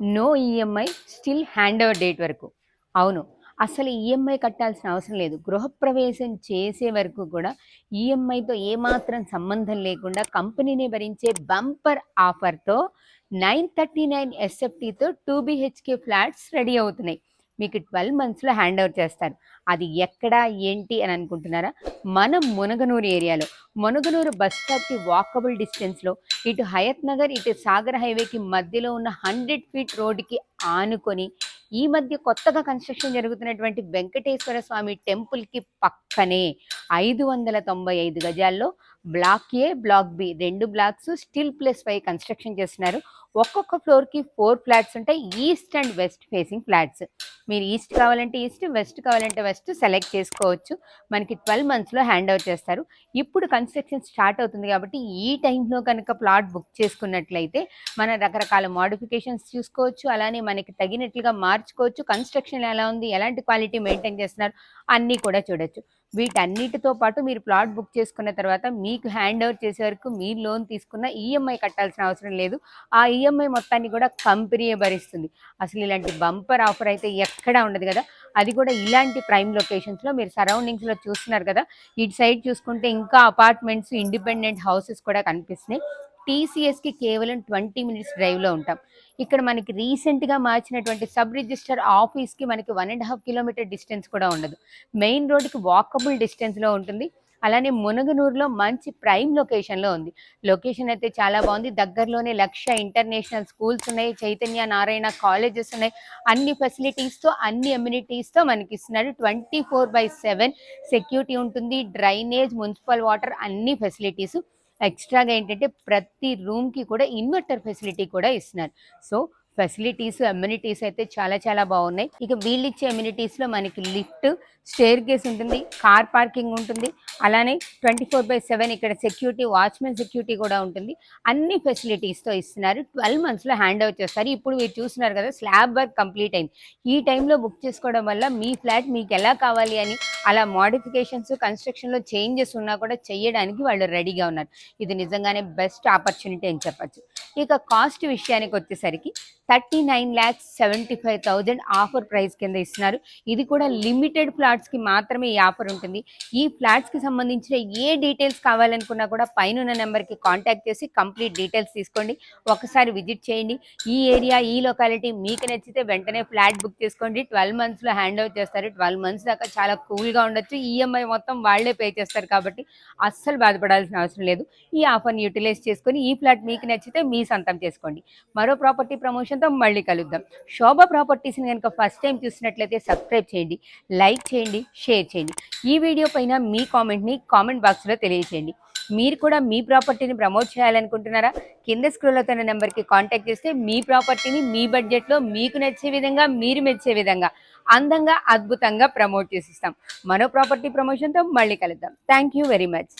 No EMI still hand over date వరకు. అవును. అసలు ఈఎంఐ కట్టాల్సిన అవసరం లేదు. గృహప్రవేశం చేసే వరకు కూడా ఈఎంఐతో ఏమాత్రం సంబంధం లేకుండా కంపెనీనే భరించే బంపర్ ఆఫర్‌తో 939 ఎస్ఎఫ్టీతో 2 బీహెచ్‌కే ఫ్లాట్స్ రెడీ అవుతున్నాయి. మీకు 12 మంత్స్‌లో హ్యాండ్ ఓవర్ చేస్తారు. అది ఎక్కడ, ఏంటి అని అనుకుంటున్నారా? మన మునగనూరు ఏరియాలో. మునగనూరు బస్ స్టాప్‌కి వాకబుల్ డిస్టెన్స్‌లో ఇటు హయత్ నగర్, ఇటు సాగర్ హైవేకి మధ్యలో ఉన్న 100 ఫీట్ రోడ్డుకి ఆనుకొని ఈ మధ్య కొత్తగా కన్స్ట్రక్షన్ జరుగుతున్నటువంటి వెంకటేశ్వర స్వామి టెంపుల్‌కి పక్కనే 595 గజాల్లో block A, block B 2 blocks still +5 construction చేస్తున్నారు. ఒక్కొక్క ఫ్లోర్‌కి 4 ఫ్లాట్స్ ఉంటాయి. East and west facing flats. మీరు ఈస్ట్ కావాలంటే ఈస్ట్, వెస్ట్ కావాలంటే వెస్ట్ సెలెక్ట్ చేసుకోవచ్చు. మనకి 12 మంత్స్‌లో హ్యాండ్ ఓవర్ చేస్తారు. ఇప్పుడు కన్స్ట్రక్షన్ స్టార్ట్ అవుతుంది కాబట్టి ఈ టైంలో కనుక ప్లాట్ బుక్ చేసుకున్నట్లయితే మన రకరకాల మోడిఫికేషన్స్ చూసుకోవచ్చు. అలానే మనకి తగినట్లుగా మార్చుకోవచ్చు. కన్స్ట్రక్షన్ ఎలా ఉంది, ఎలాంటి క్వాలిటీ మెయింటైన్ చేస్తున్నారు అన్నీ కూడా చూడొచ్చు. వీటన్నిటితో పాటు మీరు ప్లాట్ బుక్ చేసుకున్న తర్వాత మీకు హ్యాండ్ ఓవర్ చేసే వరకు మీరు లోన్ తీసుకున్న ఈఎంఐ కట్టాల్సిన అవసరం లేదు. ఆ ఈఎంఐ మొత్తాన్ని కూడా కంపెనీయే భరిస్తుంది. అసలు ఇలాంటి బంపర్ ఆఫర్ అయితే ఎక్కడా ఉండదు కదా! అది కూడా ఇలాంటి ప్రైమ్ లొకేషన్స్‌లో మీరు సరౌండింగ్స్‌లో చూస్తున్నారు కదా! ఇటు సైడ్ చూసుకుంటే ఇంకా అపార్ట్మెంట్స్, ఇండిపెండెంట్ హౌసెస్ కూడా కనిపిస్తున్నాయి. టీసీఎస్‌కి కేవలం 20 మినిట్స్ డ్రైవ్‌లో ఉంటాం. ఇక్కడ మనకి రీసెంట్‌గా మార్చినటువంటి సబ్ రిజిస్టర్ ఆఫీస్‌కి మనకి 1½ కిలోమీటర్ డిస్టెన్స్ కూడా ఉండదు. మెయిన్ రోడ్‌కి వాకబుల్ డిస్టెన్స్‌లో ఉంటుంది. అలానే మునగనూరులో మంచి ప్రైమ్ లొకేషన్‌లో ఉంది. లొకేషన్ అయితే చాలా బాగుంది. దగ్గరలోనే లక్ష్య ఇంటర్నేషనల్ స్కూల్స్ ఉన్నాయి. చైతన్య నారాయణ కాలేజెస్ ఉన్నాయి. అన్ని ఫెసిలిటీస్‌తో, అన్ని అమ్యూనిటీస్‌తో మనకిస్తున్నాడు. 24/7 సెక్యూరిటీ ఉంటుంది. డ్రైనేజ్, మున్సిపల్ వాటర్ అన్ని ఫెసిలిటీస్. ఎక్స్ట్రాగా ఏంటంటే ప్రతి రూమ్‌కి కూడా ఇన్వర్టర్ ఫెసిలిటీ కూడా ఇస్తున్నారు. సో, ఫెసిలిటీస్, అమ్యూనిటీస్ అయితే చాలా చాలా బాగున్నాయి. ఇక వీళ్ళిచ్చే అమ్యూనిటీస్‌లో మనకి లిఫ్ట్, స్టెయిర్‌కేస్ ఉంటుంది, కార్ పార్కింగ్ ఉంటుంది. అలానే 24/7 ఇక్కడ సెక్యూరిటీ, వాచ్‌మెన్ సెక్యూరిటీ కూడా ఉంటుంది. అన్ని ఫెసిలిటీస్‌తో ఇస్తున్నారు. 12 మంత్స్‌లో హ్యాండ్ ఓవర్ చేస్తారు. ఇప్పుడు మీరు చూస్తున్నారు కదా! స్లాబ్ వర్క్ కంప్లీట్ అయింది. ఈ టైంలో బుక్ చేసుకోవడం వల్ల మీ ఫ్లాట్ మీకు ఎలా కావాలి అని అలా మోడిఫికేషన్స్, కన్స్ట్రక్షన్‌లో చేంజెస్ ఉన్నా కూడా చేయడానికి వాళ్ళు రెడీగా ఉన్నారు. ఇది నిజంగానే బెస్ట్ ఆపర్చునిటీ అని చెప్పొచ్చు. ఇక కాస్ట్ విషయానికి వచ్చేసరికి 39,75,000 ఆఫర్ ప్రైస్ కింద ఇస్తున్నారు. ఇది కూడా లిమిటెడ్ ఫ్లాట్స్‌కి మాత్రమే ఈ ఆఫర్ ఉంటుంది. ఈ ఫ్లాట్స్‌కి సంబంధించిన ఏ డీటెయిల్స్ కావాలనుకున్నా కూడా పైనున్న నెంబర్‌కి కాంటాక్ట్ చేసి కంప్లీట్ డీటెయిల్స్ తీసుకోండి. ఒకసారి విజిట్ చేయండి. ఈ ఏరియా, ఈ లొకాలిటీ మీకు నచ్చితే వెంటనే ఫ్లాట్ బుక్ చేసుకోండి. 12 మంత్స్‌లో హ్యాండ్ ఓవర్ చేస్తారు. 12 మంత్స్ దాకా చాలా కూల్‌గా ఉండొచ్చు. ఈఎంఐ మొత్తం వాళ్ళే పే చేస్తారు కాబట్టి అస్సలు బాధపడాల్సిన అవసరం లేదు. ఈ ఆఫర్‌ని యుటిలైజ్ చేసుకొని ఈ ఫ్లాట్ మీకు నచ్చితే మీ సొంతం చేసుకోండి. మరో ప్రాపర్టీ ప్రమోషన్‌తో మళ్ళీ కలుద్దాం. శోభ ప్రాపర్టీస్‌ని గనుక ఫస్ట్ టైం చూసినట్లయితే సబ్స్క్రైబ్ చేయండి, లైక్ చేయండి, షేర్ చేయండి. ఈ వీడియో పైన మీ కామెంట్‌ని కామెంట్ బాక్స్‌లో తెలియజేయండి. మీరు కూడా మీ ప్రాపర్టీని ప్రమోట్ చేయాలనుకుంటున్నారా? కింద స్క్రోల్ అవుతున్న నెంబర్‌కి కాంటాక్ట్ చేస్తే మీ ప్రాపర్టీని మీ బడ్జెట్‌లో మీకు నచ్చే విధంగా, మీరు మెచ్చే విధంగా అందంగా, అద్భుతంగా ప్రమోట్ చేసిస్తాం. మరో ప్రాపర్టీ ప్రమోషన్‌తో మళ్ళీ కలుద్దాం. Thank you very much.